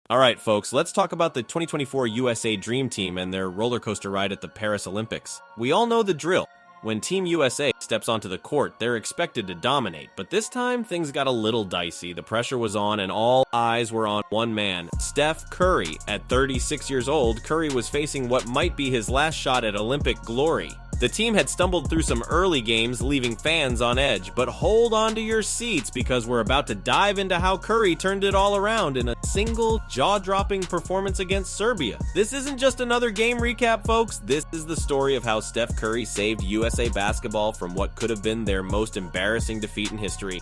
Alright folks, let's talk about the 2024 USA Dream Team and their roller coaster ride at the Paris Olympics. We all know the drill. When Team USA steps onto the court, they're expected to dominate, but this time things got a little dicey. The pressure was on and all eyes were on one man, Steph Curry. At 36 years old, Curry was facing what might be his last shot at Olympic glory. The team had stumbled through some early games, leaving fans on edge, but hold on to your seats because we're about to dive into how Curry turned it all around in a single, jaw-dropping performance against Serbia. This isn't just another game recap, folks. This is the story of how Steph Curry saved USA basketball from what could have been their most embarrassing defeat in history.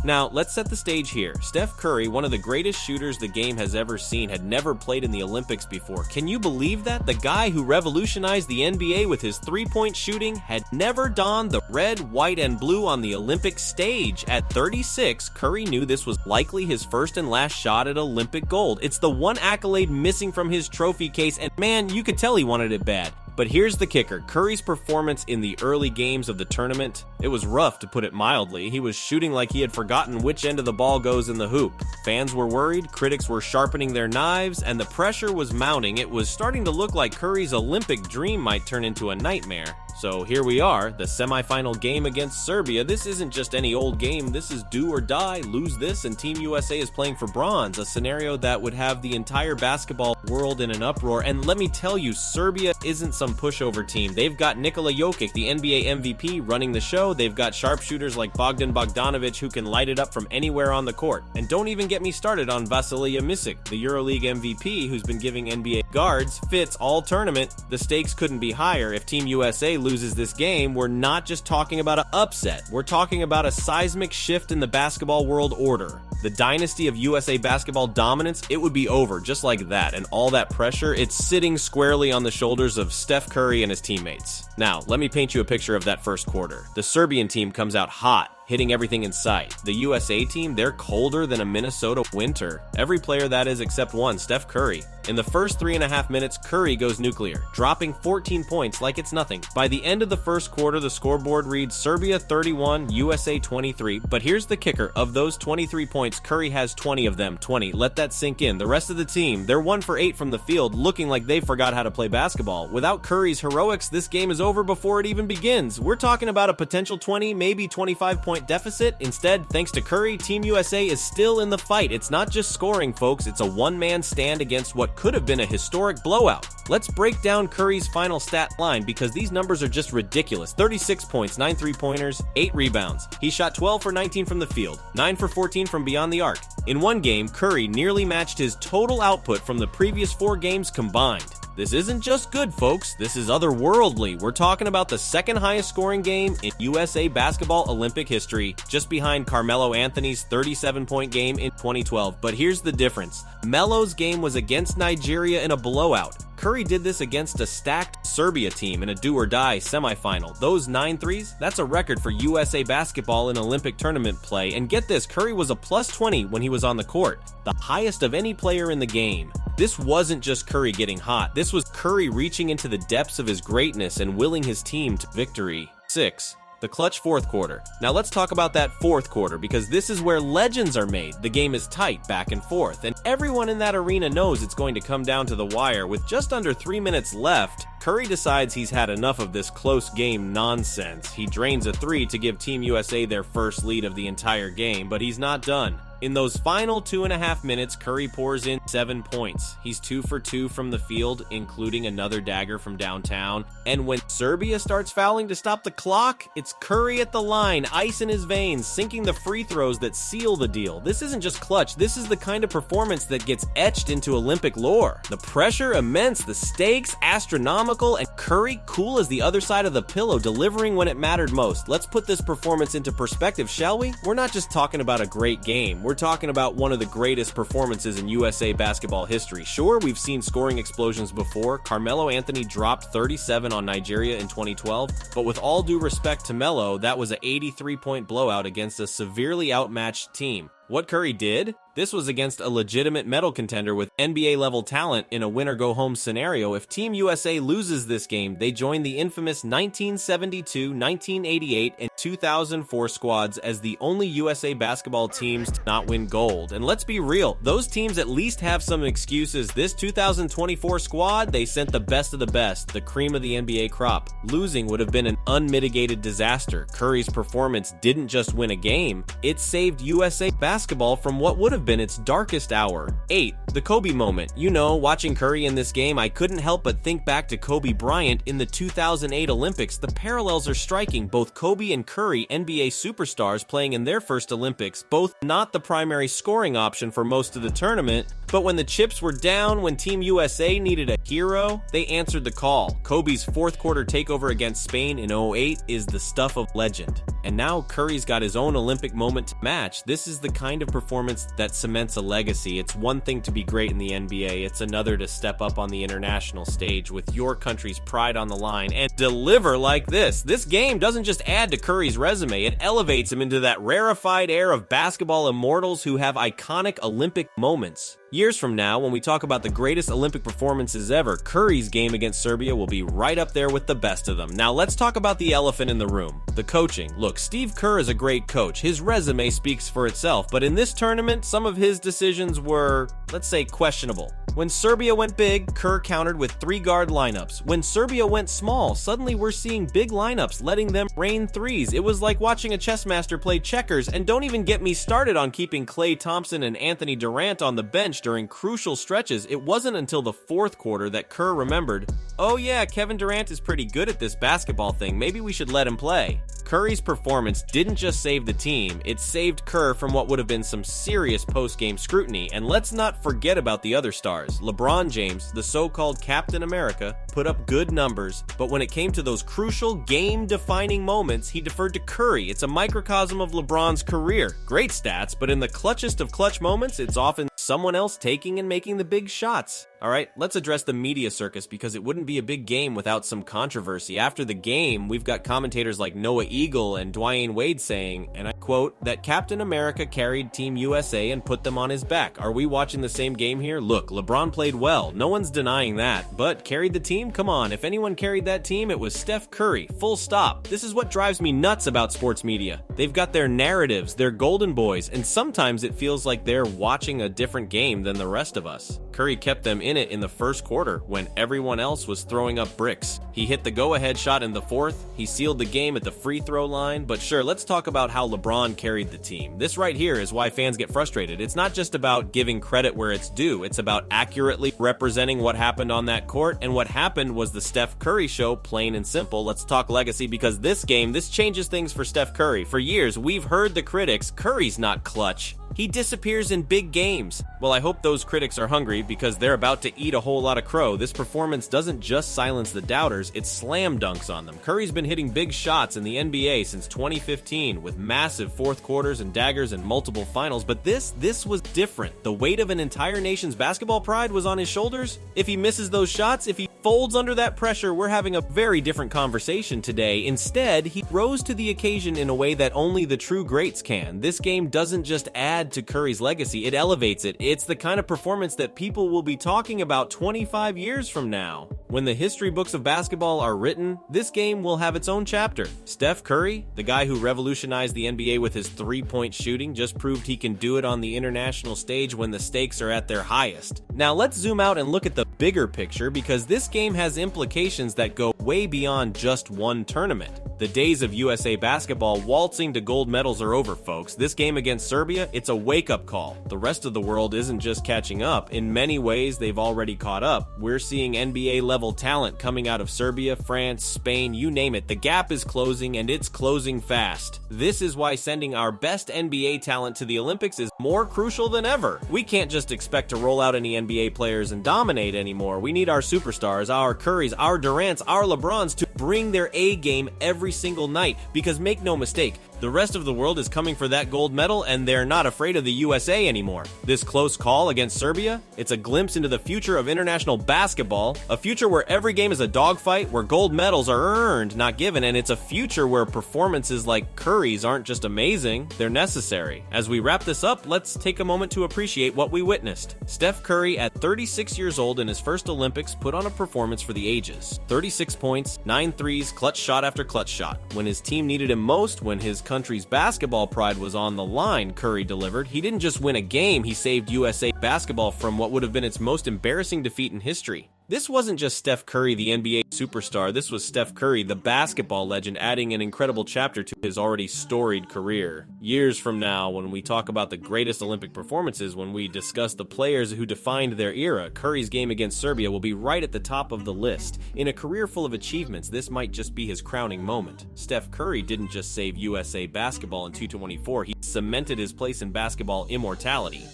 Now, let's set the stage here. Steph Curry, one of the greatest shooters the game has ever seen, had never played in the Olympics before. Can you believe that? The guy who revolutionized the NBA with his three-point shooting had never donned the red, white, and blue on the Olympic stage. At 36, Curry knew this was likely his first and last shot at Olympic gold. It's the one accolade missing from his trophy case, and man, you could tell he wanted it bad. But here's the kicker. Curry's performance in the early games of the tournament, it was rough to put it mildly. He was shooting like he had forgotten which end of the ball goes in the hoop. Fans were worried, critics were sharpening their knives, and the pressure was mounting. It was starting to look like Curry's Olympic dream might turn into a nightmare. So here we are, the semifinal game against Serbia. This isn't just any old game, this is do or die, lose this, and Team USA is playing for bronze, a scenario that would have the entire basketball world in an uproar. And let me tell you, Serbia isn't some pushover team. They've got Nikola Jokic, the NBA MVP, running the show. They've got sharpshooters like Bogdan Bogdanovic who can light it up from anywhere on the court. And don't even get me started on Vasilija Micic, the EuroLeague MVP who's been giving NBA guards fits all tournament. The stakes couldn't be higher. If Team USA loses this game, we're not just talking about an upset. We're talking about a seismic shift in the basketball world order. The dynasty of USA basketball dominance, it would be over just like that, and all that pressure, it's sitting squarely on the shoulders of Steph Curry and his teammates. Now, let me paint you a picture of that first quarter. The Serbian team comes out hot, hitting everything in sight. The USA team, they're colder than a Minnesota winter. Every player that is except one, Steph Curry. In the first 3.5 minutes, Curry goes nuclear, dropping 14 points like it's nothing. By the end of the first quarter, the scoreboard reads Serbia 31, USA 23. But here's the kicker. Of those 23 points, Curry has 20 of them. 20. Let that sink in. The rest of the team, they're 1 for 8 from the field, looking like they forgot how to play basketball. Without Curry's heroics, this game is over before it even begins. We're talking about a potential 20, maybe 25 point deficit. Instead, thanks to Curry, Team USA is still in the fight. It's not just scoring, folks. It's a one-man stand against what could have been a historic blowout. Let's break down Curry's final stat line because these numbers are just ridiculous. 36 points, 9 three-pointers, 8 rebounds. He shot 12 for 19 from the field, 9 for 14 from beyond the arc. In one game, Curry nearly matched his total output from the previous 4 games combined. This isn't just good, folks. This is otherworldly. We're talking about the second highest scoring game in USA basketball Olympic history, just behind Carmelo Anthony's 37-point game in 2012. But here's the difference. Melo's game was against Nigeria in a blowout. Curry did this against a stacked Serbia team in a do-or-die semifinal. Those 9 threes, that's a record for USA basketball in Olympic tournament play. And get this, Curry was a plus 20 when he was on the court, the highest of any player in the game. This wasn't just Curry getting hot. This was Curry reaching into the depths of his greatness and willing his team to victory. 6. The clutch fourth quarter. Now let's talk about that fourth quarter because this is where legends are made. The game is tight, back and forth, and everyone in that arena knows it's going to come down to the wire. With just under 3 minutes left, Curry decides he's had enough of this close game nonsense. He drains a 3 to give Team USA their first lead of the entire game, but he's not done. In those final 2.5 minutes, Curry pours in 7 points. He's 2 for 2 from the field, including another dagger from downtown. And when Serbia starts fouling to stop the clock, it's Curry at the line, ice in his veins, sinking the free throws that seal the deal. This isn't just clutch. This is the kind of performance that gets etched into Olympic lore. The pressure immense, the stakes astronomical, and Curry cool as the other side of the pillow, delivering when it mattered most. Let's put this performance into perspective, shall we? We're not just talking about a great game. We're talking about one of the greatest performances in USA basketball history. Sure, we've seen scoring explosions before. Carmelo Anthony dropped 37 on Nigeria in 2012, but with all due respect to Melo, that was an 83-point blowout against a severely outmatched team. What Curry did? This was against a legitimate medal contender with NBA-level talent in a win-or-go-home scenario. If Team USA loses this game, they join the infamous 1972, 1988, and 2004 squads as the only USA basketball teams to not win gold. And let's be real, those teams at least have some excuses. This 2024 squad, they sent the best of the best, the cream of the NBA crop. Losing would have been an unmitigated disaster. Curry's performance didn't just win a game, it saved USA basketball from what would have been its darkest hour. 8. The Kobe moment. You know, watching Curry in this game, I couldn't help but think back to Kobe Bryant in the 2008 Olympics. The parallels are striking. Both Kobe and Curry, NBA superstars playing in their first Olympics, both not the primary scoring option for most of the tournament, but when the chips were down, when Team USA needed a hero, they answered the call. Kobe's fourth quarter takeover against Spain in 2008 is the stuff of legend. And now Curry's got his own Olympic moment to match. This is the kind of performance that cements a legacy. It's one thing to be great in the NBA, it's another to step up on the international stage with your country's pride on the line and deliver like this. This game doesn't just add to Curry's resume, it elevates him into that rarefied air of basketball immortals who have iconic Olympic moments. Years from now, when we talk about the greatest Olympic performances ever, Curry's game against Serbia will be right up there with the best of them. Now let's talk about the elephant in the room, the coaching. Look, Steve Kerr is a great coach. His resume speaks for itself, but in this tournament, some of his decisions were, let's say, questionable. When Serbia went big, Kerr countered with 3-guard lineups. When Serbia went small, suddenly we're seeing big lineups, letting them rain threes. It was like watching a chess master play checkers, and don't even get me started on keeping Klay Thompson and Anthony Durant on the bench during crucial stretches. It wasn't until the fourth quarter that Kerr remembered, oh yeah, Kevin Durant is pretty good at this basketball thing, maybe we should let him play. Curry's performance didn't just save the team, it saved Kerr from what would have been some serious post-game scrutiny. And let's not forget about the other stars. LeBron James, the so-called Captain America, put up good numbers, but when it came to those crucial game-defining moments, he deferred to Curry. It's a microcosm of LeBron's career. Great stats, but in the clutchest of clutch moments, it's often someone else taking and making the big shots. Alright, let's address the media circus because it wouldn't be a big game without some controversy. After the game, we've got commentators like Noah Eagle and Dwayne Wade saying, and I quote, that Captain America carried Team USA and put them on his back. Are we watching the same game here? Look, LeBron played well, no one's denying that, but carried the team? Come on, if anyone carried that team, it was Steph Curry, full stop. This is what drives me nuts about sports media. They've got their narratives, their golden boys, and sometimes it feels like they're watching a different game than the rest of us. Curry kept them in it in the first quarter when everyone else was throwing up bricks. He hit the go-ahead shot in the fourth, he sealed the game at the free throw line, but sure, let's talk about how LeBron carried the team. This right here is why fans get frustrated. It's not just about giving credit where it's due, it's about accurately representing what happened on that court, and what happened was the Steph Curry show, plain and simple. Let's talk legacy because this game, this changes things for Steph Curry. For years, we've heard the critics, Curry's not clutch. He disappears in big games. Well, I hope those critics are hungry because they're about to eat a whole lot of crow. This performance doesn't just silence the doubters, it slam dunks on them. Curry's been hitting big shots in the NBA since 2015 with massive fourth quarters and daggers and multiple finals, but this was different. The weight of an entire nation's basketball pride was on his shoulders. If he misses those shots, if he folds under that pressure, we're having a very different conversation today. Instead, he rose to the occasion in a way that only the true greats can. This game doesn't just add to Curry's legacy, it elevates it. It's the kind of performance that people will be talking about 25 years from now. When the history books of basketball are written, this game will have its own chapter. Steph Curry, the guy who revolutionized the NBA with his three-point shooting, just proved he can do it on the international stage when the stakes are at their highest. Now let's zoom out and look at the bigger picture because this game has implications that go way beyond just one tournament. The days of USA basketball waltzing to gold medals are over, folks. This game against Serbia, it's a wake-up call. The rest of the world isn't just catching up. In many ways, they've already caught up. We're seeing NBA-level talent coming out of Serbia, France, Spain, you name it. The gap is closing, and it's closing fast. This is why sending our best NBA talent to the Olympics is more crucial than ever. We can't just expect to roll out any NBA players and dominate anymore. We need our superstars, our Currys, our Durants, our LeBrons to bring their A game every single night. Because make no mistake, The rest of the world is coming for that gold medal, and they're not afraid of the USA anymore. This close call against Serbia, it's a glimpse into the future of international basketball, a future where every game is a dogfight, where gold medals are earned, not given, and it's a future where performances like Curry's aren't just amazing, they're necessary. As we wrap this up, let's take a moment to appreciate what we witnessed. Steph Curry, at 36 years old in his first Olympics, put on a performance for the ages. 36 points, 9 threes, clutch shot after clutch shot. When his team needed him most, when his country's basketball pride was on the line, Curry delivered. He didn't just win a game, he saved USA basketball from what would have been its most embarrassing defeat in history. This wasn't just Steph Curry, the NBA superstar. This was Steph Curry, the basketball legend, adding an incredible chapter to his already storied career. Years from now, when we talk about the greatest Olympic performances, when we discuss the players who defined their era, Curry's game against Serbia will be right at the top of the list. In a career full of achievements, this might just be his crowning moment. Steph Curry didn't just save USA basketball in 2024, he cemented his place in basketball immortality.